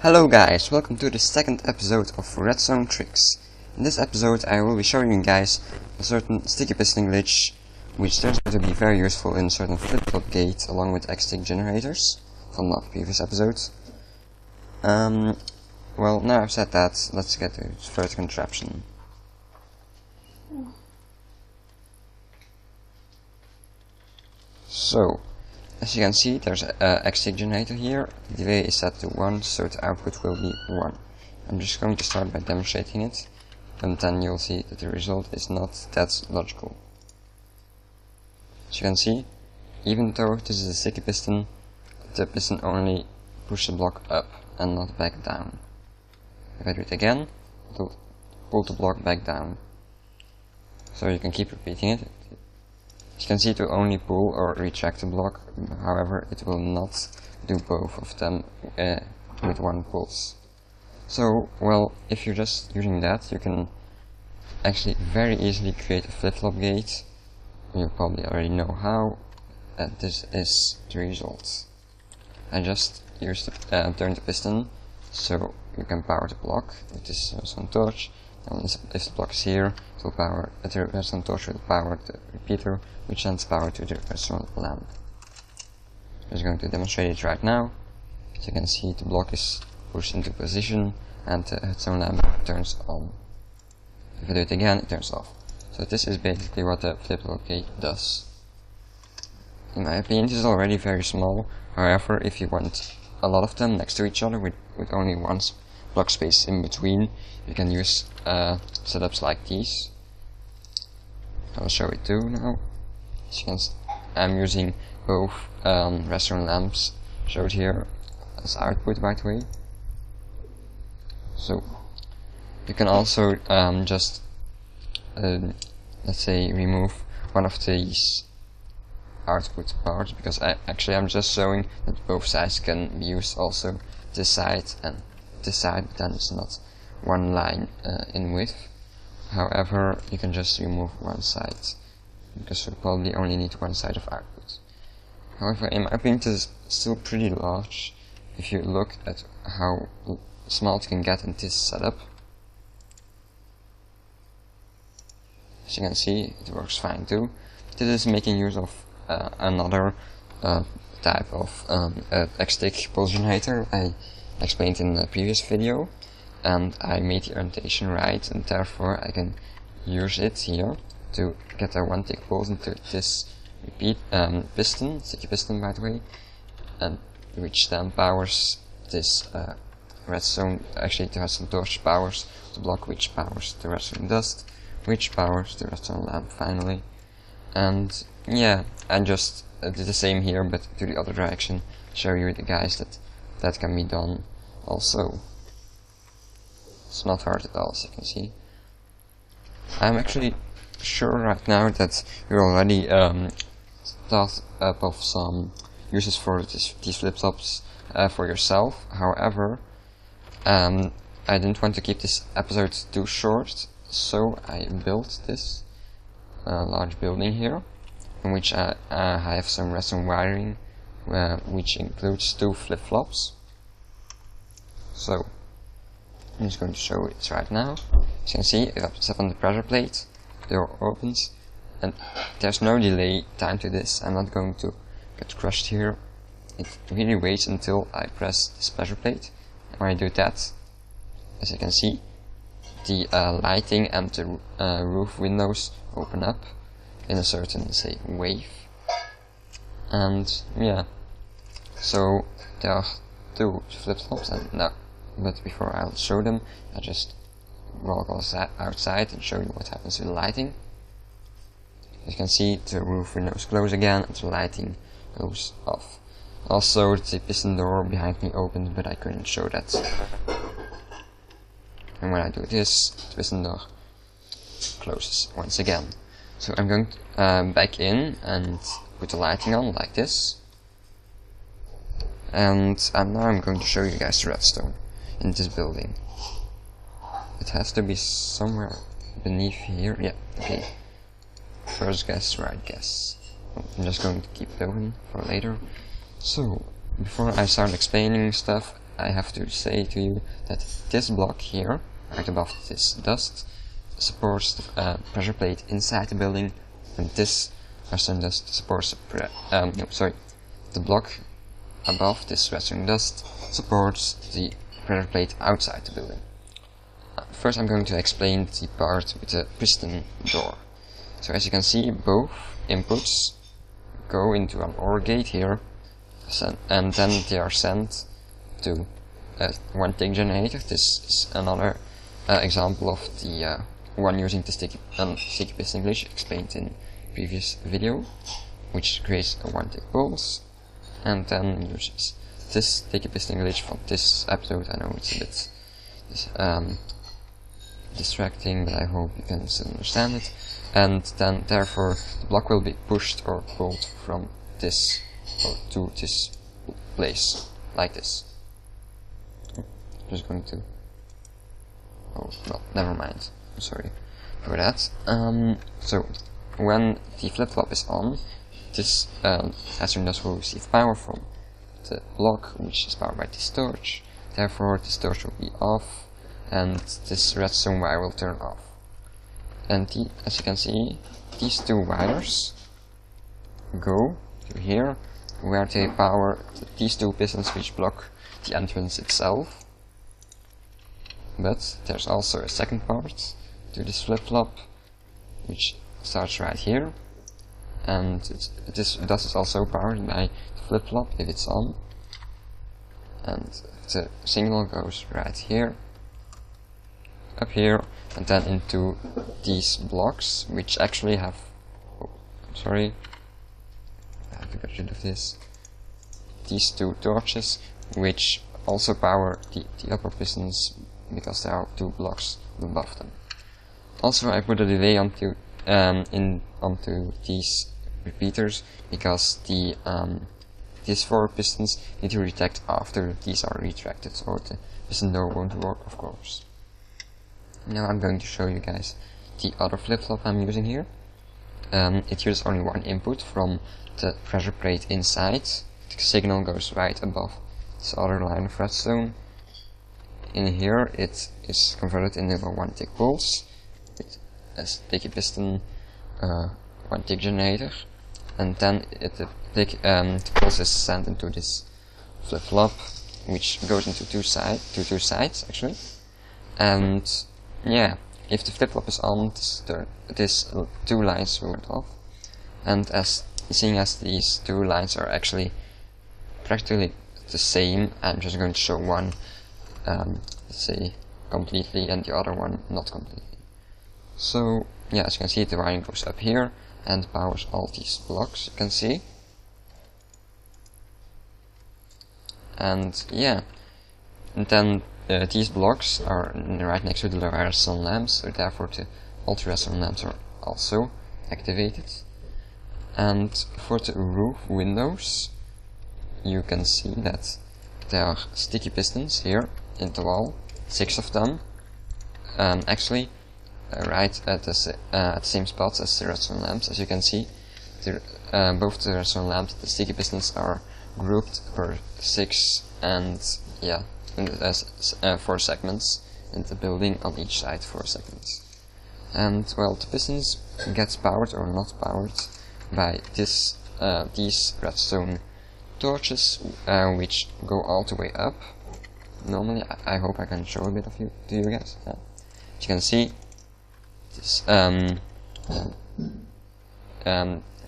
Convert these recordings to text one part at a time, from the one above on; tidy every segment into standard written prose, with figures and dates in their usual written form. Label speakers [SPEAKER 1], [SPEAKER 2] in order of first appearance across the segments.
[SPEAKER 1] Hello guys, welcome to the second episode of Redstone Tricks. In this episode I will be showing you guys a certain sticky piston glitch which turns out to be very useful in certain flip-flop gates along with X-stick generators from the previous episodes. Well, now I've said that, let's get to the first contraption. So, as you can see, there's an X-stick generator here. The delay is set to 1, so the output will be 1. I'm just going to start by demonstrating it, and then you'll see that the result is not that logical. As you can see, even though this is a sticky piston, the piston only pushes the block up and not back down. If I do it again, it will pull the block back down. So you can keep repeating it. As you can see, it will only pull or retract the block, however it will not do both of them with one pulse. So, well, if you're just using that, you can actually very easily create a flip-flop gate. You probably already know how, and this is the result. I just used to turn the piston, so you can power the block with this redstone torch. And if the block is here, it will power the redstone torch will power the repeater, which sends power to the redstone lamp. I'm just going to demonstrate it right now. As you can see, the block is pushed into position and the redstone lamp turns on. If I do it again, it turns off. So this is basically what the flip-flop gate does. In my opinion, this is already very small. However, if you want a lot of them next to each other with only one block space in between, you can use setups like these. I'll show it too now. As you can see, I'm using both redstone lamps showed here as output, by the way. So you can also just let's say remove one of these output parts, because I'm just showing that both sides can be used, also this side and this side, but then it's not one line in width. However, you can just remove one side, because you probably only need one side of output. However, in my opinion, this is still pretty large if you look at how small it can get in this setup. As you can see, it works fine too. This is making use of another type of X-stick pulse generator I explained in the previous video, and I made the orientation right, and therefore I can use it here to get a one-tick pulse into this repeat piston, sticky piston by the way, and which then powers this redstone. Actually, the redstone torch powers the block, which powers the redstone dust, which powers the redstone lamp finally. And yeah, I just did the same here, but to the other direction, show you the guys that can be done also. It's not hard at all, as you can see. I'm actually sure right now that you already thought up of some uses for these flip-flops for yourself. However, I didn't want to keep this episode too short, so I built this large building here, in which I have some redstone wiring, which includes 2 flip-flops. So I'm just going to show it right now. As you can see, if I step on the pressure plate, the door opens, and there's no delay time to this. I'm not going to get crushed here. It really waits until I press this pressure plate. And when I do that, as you can see, the lighting and the roof windows open up in a certain, say, wave. And yeah, so there are 2 flip-flops, and now, but before I'll show them, I just walk outside and show you what happens with the lighting. As you can see, the roof windows close again and the lighting goes off. Also, the piston door behind me opened, but I couldn't show that. And when I do this, the piston door closes once again. So I'm going back in and put the lighting on like this. And now I'm going to show you guys the redstone in this building. It has to be somewhere beneath here. Yeah, okay. First guess, right guess. I'm just going to keep it open for later. So, before I start explaining stuff, I have to say to you that this block here, right above this dust, supports the pressure plate inside the building, and this redstone dust supports the block above this redstone dust supports the pressure plate outside the building. First I'm going to explain the part with the piston door. So as you can see, both inputs go into an OR gate here, and then they are sent to one tick generator. This is another example of the one using the sticky piston glitch explained in previous video, which creates a one tick pulse, and then uses this sticky piston glitch from this episode. I know it's a bit distracting, but I hope you can still understand it. And then therefore the block will be pushed or pulled from this or to this place, like this. Just going to... oh, well, never mind. I'm sorry for that. So when the flip-flop is on, this redstone dust will receive power from the block, which is powered by this torch. Therefore this torch will be off, and this redstone wire will turn off. And as you can see, these two wires go to here, where they power these two pistons which block the entrance itself. But there's also a second part to this flip-flop, which starts right here, and this dust is also powered by the flip-flop if it's on, and the signal goes right here, up here, and then into these blocks, which actually have... oh, I'm sorry, I have to get rid of this. These two torches, which also power the upper pistons, because there are two blocks above them. Also, I put a delay onto these repeaters, because these four pistons need to retract after these are retracted, or the piston door won't work, of course. Now I'm going to show you guys the other flip-flop I'm using here. It uses only one input from the pressure plate inside. The signal goes right above this other line of redstone. In here it is converted into a one tick pulse with a sticky piston one tick generator, and then the pulse is sent into this flip-flop, which goes into two sides actually. And yeah, if the flip-flop is on, these two lines will go off, and seeing as these two lines are actually practically the same, I'm just going to show one let's say completely and the other one not completely. So yeah, as you can see, the wiring goes up here and powers all these blocks, you can see. And yeah, and then these blocks are right next to the redstone lamps, so therefore all the redstone lamps are also activated. And for the roof windows, you can see that there are sticky pistons here in the wall, 6 of them, actually right at the same spots as the redstone lamps. As you can see, both the redstone lamps, the sticky pistons are grouped per 6, and yeah, 4 segments in the building, on each side 4 segments. And well, the pistons gets powered or not powered by these redstone torches, which go all the way up. Normally, I hope I can show a bit of to you guys. Yeah. As you can see,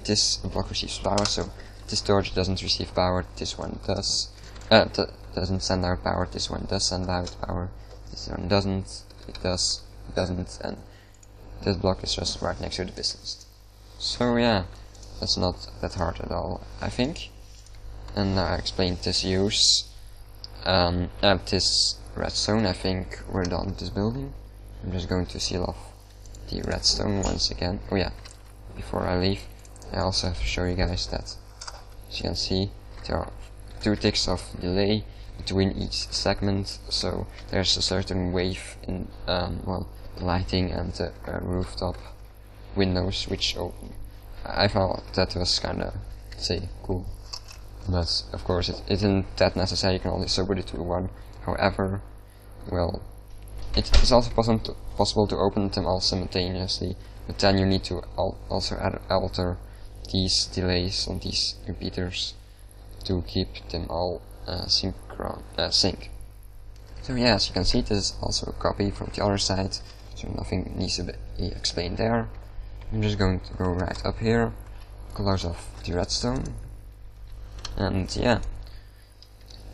[SPEAKER 1] this block receives power, so this torch doesn't receive power, this one does. Doesn't send out power, this one does send out power, this one doesn't, it doesn't, and this block is just right next to the pistons. So yeah, that's not that hard at all, I think. And now I explained this use, this redstone. I think we're done with this building. I'm just going to seal off the redstone once again. Oh yeah, before I leave, I also have to show you guys that, as you can see, there are 2 ticks of delay between each segment, so there's a certain wave in well, the lighting and the rooftop windows which open. I thought that was kinda, say, cool. but of course it isn't that necessary. You can only subword it to one. However, well, it is also possible to open them all simultaneously, but then you need to also alter these delays on these repeaters to keep them all sync. So yeah, as you can see, this is also a copy from the other side, so nothing needs to be explained there. I'm just going to go right up here, colors of the redstone, and yeah,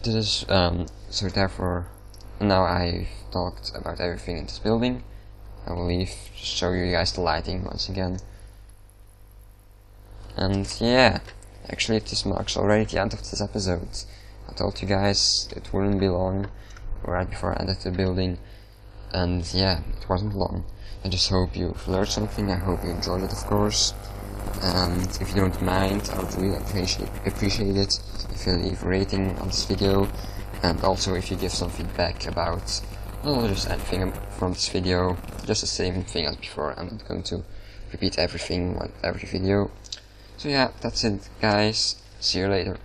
[SPEAKER 1] this is so therefore now I've talked about everything in this building. I will just show you guys the lighting once again. And yeah, actually this marks already the end of this episode. I told you guys it wouldn't be long right before I ended the building, and yeah, it wasn't long. I just hope you've learned something. I hope you enjoyed it, of course. And if you don't mind, I would really appreciate it if you leave a rating on this video, and also if you give some feedback about, well, just anything from this video, just the same thing as before. I'm not going to repeat everything like every video. So yeah, that's it guys, see you later.